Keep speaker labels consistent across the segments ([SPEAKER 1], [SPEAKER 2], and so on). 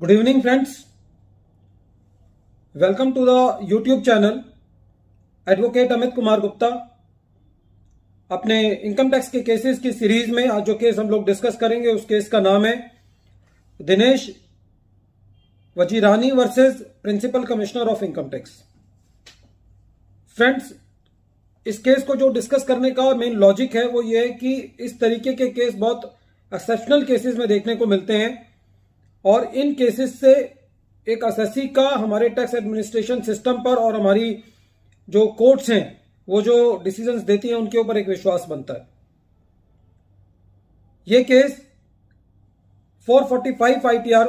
[SPEAKER 1] Good evening friends, welcome to the YouTube channel advocate Amit Kumar Gupta. अपने income tax के cases की series में आज जो केस हम लोग डिस्कस करेंगे उस केस का नाम है Dinesh Wazirani versus principal commissioner of income tax. Friends, इस केस को जो डिस्कस करने का मेन लॉजिक है वो ये है कि इस तरीके के केस बहुत एक्सेप्शनल केसेस में देखने को मिलते हैं और इन केसेस से एक एसएससी का हमारे टैक्स एडमिनिस्ट्रेशन सिस्टम पर और हमारी जो कोर्ट्स हैं वो जो डिसीजंस देती हैं उनके ऊपर एक विश्वास बनता है। ये केस 445 आईटीआर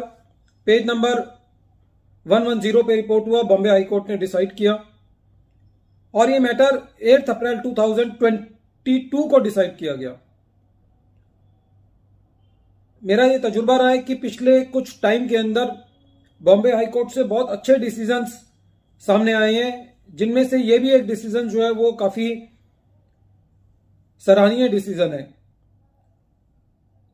[SPEAKER 1] पेज नंबर 110 पे रिपोर्ट हुआ, बॉम्बे हाई कोर्ट ने डिसाइड किया और ये मैटर 8 अप्रैल 2022 को डिसाइड किया गया। मेरा ये तजुर्बा रहा है कि पिछले कुछ टाइम के अंदर बॉम्बे हाई कोर्ट से बहुत अच्छे डिसीजंस सामने आए हैं, जिनमें से ये भी एक डिसीजन जो है वो काफी सराहनीय डिसीजन है।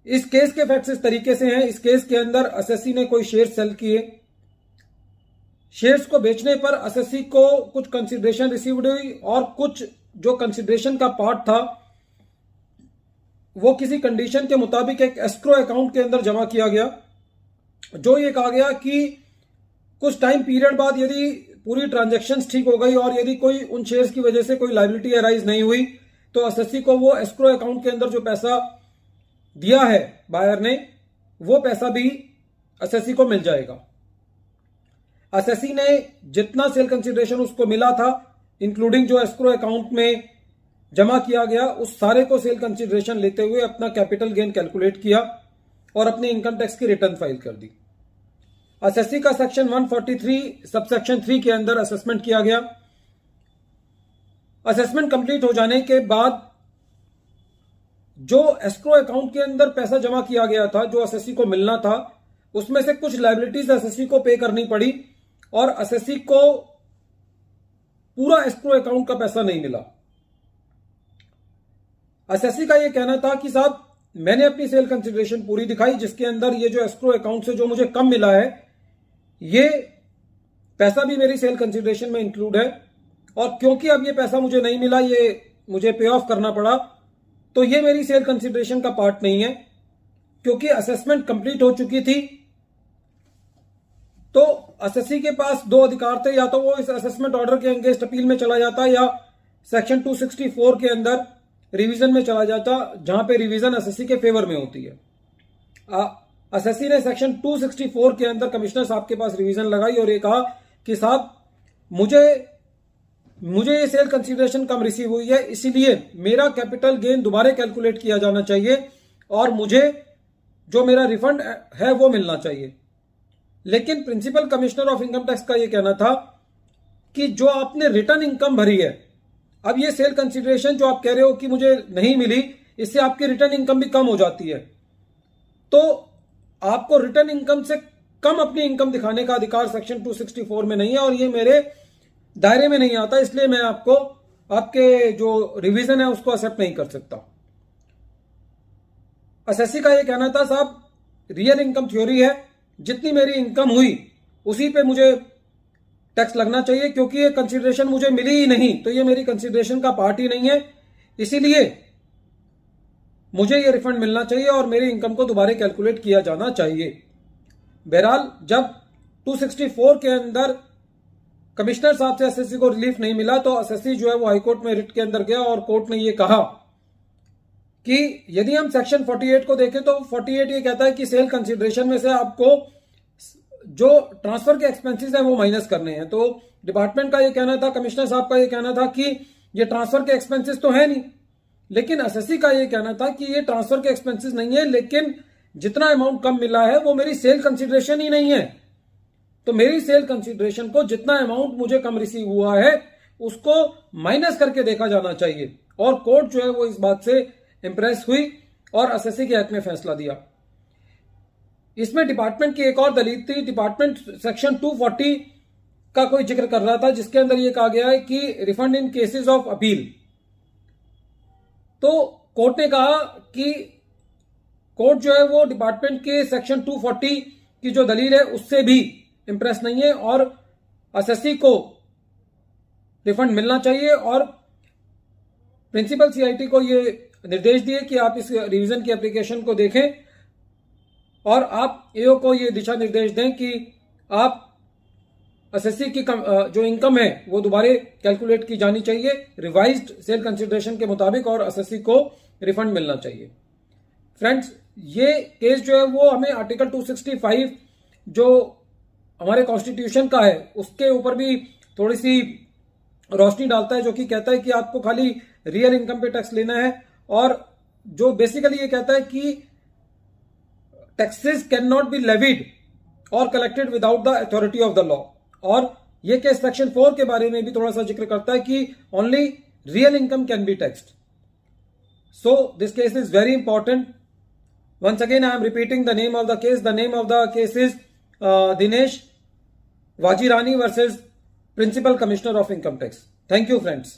[SPEAKER 1] इस केस के फैक्ट्स इस तरीके से हैं। इस केस के अंदर एसएससी ने कोई शेयर सेल किए, शेयर्स को बेचने पर एसएससी को कुछ कंसिडरेशन रिसीव्ड हुई और कुछ जो कंसिडरेशन का पार्ट था वो किसी कंडीशन के मुताबिक एक एस्क्रो अकाउंट के अंदर जमा किया गया, जो ये कहा गया कि कुछ टाइम पीरियड बाद यदि पूरी ट्रांजैक्शंस ठीक हो गई और यदि कोई उन शेयर्स की वजह से कोई लायबिलिटी अराइज नहीं हुई तो एसएससी को वो एस्क्रो अकाउंट के अंदर जो पैसा दिया है बायर ने वो पैसा भी एसएससी को मिल जाएगा। एसएससी ने जितना सेल कंसिडरेशन उसको मिला था इंक्लूडिंग जो एस्क्रो अकाउंट में जमा किया गया उस सारे को सेल कंसिडरेशन लेते हुए अपना कैपिटल गेन कैलकुलेट किया और अपने इनकम टैक्स की रिटर्न फाइल कर दी। एसएससी का सेक्शन 143 सबसेक्शन 3 के अंदर असेसमेंट किया गया। असेसमेंट कंप्लीट हो जाने के बाद जो एस्क्रो अकाउंट के अंदर पैसा जमा किया गया था जो एसएससी को मिलना था उसमें से कुछ लायबिलिटीज एसएससी को पे करनी पड़ी और एसएससी को पूरा एस्क्रो अकाउंट का पैसा नहीं मिला। एसएससी का यह कहना था कि साहब मैंने अपनी सेल कंसिडरेशन पूरी दिखाई जिसके अंदर ये जो एस्क्रो अकाउंट से जो मुझे कम मिला है ये पैसा भी मेरी सेल कंसिडरेशन में इंक्लूड है और क्योंकि अब ये पैसा मुझे नहीं मिला, ये मुझे पे ऑफ करना पड़ा, तो ये मेरी सेल कंसिडरेशन का पार्ट नहीं है। क्योंकि असेसमेंट कंप्लीट हो चुकी थी तो एसएससी के पास दो अधिकार थे, या तो वो इस असेसमेंट ऑर्डर के अगेंस्ट अपील में चला जाता या सेक्शन 264 के अंदर रिवीजन में चला जाता, जहां पे रिवीजन एसएससी के फेवर में होती है। एसएससी ने सेक्शन 264 के अंदर कमिश्नर साहब के पास रिवीजन लगाई और ये कहा कि साहब मुझे ये सेल कंसीडरेशन कम रिसीव हुई है, इसीलिए मेरा कैपिटल गेन दोबारा कैलकुलेट किया जाना चाहिए और मुझे जो मेरा रिफंड है वो मिलना चाहिए। लेकिन principal commissioner of income tax का ये कहना था कि जो आपने रिटर्न इनकम भरी है, अब ये सेल कंसीडरेशन जो आप कह रहे हो कि मुझे नहीं मिली, इससे आपकी रिटर्न इनकम भी कम हो जाती है, तो आपको रिटर्न इनकम से कम अपनी इनकम दिखाने का अधिकार सेक्शन 264 में नहीं है और ये मेरे दायरे में नहीं आता, इसलिए मैं आपको आपके जो रिवीजन है उसको एक्सेप्ट नहीं कर सकता। एसएससी का ये कहना था साहब रियल इनकम थ्योरी है, जितनी मेरी इनकम हुई उसी पे मुझे टैक्स लगना चाहिए, क्योंकि ये कंसीडरेशन मुझे मिली ही नहीं तो ये मेरी कंसीडरेशन का पार्ट ही नहीं है, इसीलिए मुझे ये रिफंड मिलना चाहिए और मेरी इनकम को दोबारा कैलकुलेट किया जाना चाहिए। बहरहाल जब 264 के अंदर कमिश्नर साहब से एसएससी को रिलीफ नहीं मिला तो एसएससी जो है वो हाईकोर्ट में रिट के अंदर गया और कोर्ट ने ये कहा कि यदि हम सेक्शन 48 को देखें तो 48 ये कहता है कि सेल कंसीडरेशन में से आपको जो ट्रांसफर के एक्सपेंसेस हैं वो माइनस करने हैं। तो डिपार्टमेंट का ये कहना था, कमिश्नर साहब का ये कहना था कि ये ट्रांसफर के एक्सपेंसेस तो है नहीं, लेकिन एसएससी का ये कहना था कि ये ट्रांसफर के एक्सपेंसेस नहीं है, लेकिन जितना अमाउंट कम मिला है वो मेरी सेल कंसीडरेशन ही नहीं है, तो मेरी सेल कंसीडरेशन को जितना अमाउंट मुझे कम रिसीव हुआ है उसको माइनस करके देखा जाना चाहिए। और कोर्ट जो है वो इस बात से इंप्रेस हुई और एसएससी के हक में फैसला दिया। इसमें डिपार्टमेंट की एक और दलील थी। डिपार्टमेंट सेक्शन 240 का कोई जिक्र कर रहा था जिसके अंदर यह कहा गया है कि refund in cases of appeal. तो कोर्ट ने कहा कि कोर्ट जो है वो डिपार्टमेंट के सेक्शन 240 की जो दलील है उससे भी इंप्रेस नहीं है और एसएससी को रिफंड मिलना चाहिए और प्रिंसिपल सीआईटी को ये निर्देश दिए कि आप इस रिवीजन की एप्लीकेशन को देखें और आप एओ को ये दिशा निर्देश दें कि आप एसएससी की जो इनकम है वो दोबारा कैलकुलेट की जानी चाहिए रिवाइज्ड सेल कंसिडरेशन के मुताबिक और एसएससी को रिफंड मिलना चाहिए। फ्रेंड्स, ये केस जो है वो हमें आर्टिकल 265 जो हमारे कॉन्स्टिट्यूशन का है उसके ऊपर भी थोड़ी सी रोशनी डालता है, जो कि कहता है कि आपको खाली रियल इनकम पे टैक्स लेना है और जो बेसिकली ये कहता है कि taxes can not be levied और collected without the authority of the law. और ये केस सेक्शन 4 के बारे में भी थोड़ा सा जिक्र करता है कि only real income can be taxed. So this case is very important. Once again, I am repeating the name of the case. The name of the case is Dinesh Vajirani versus Principal Commissioner of Income Tax. Thank you, friends.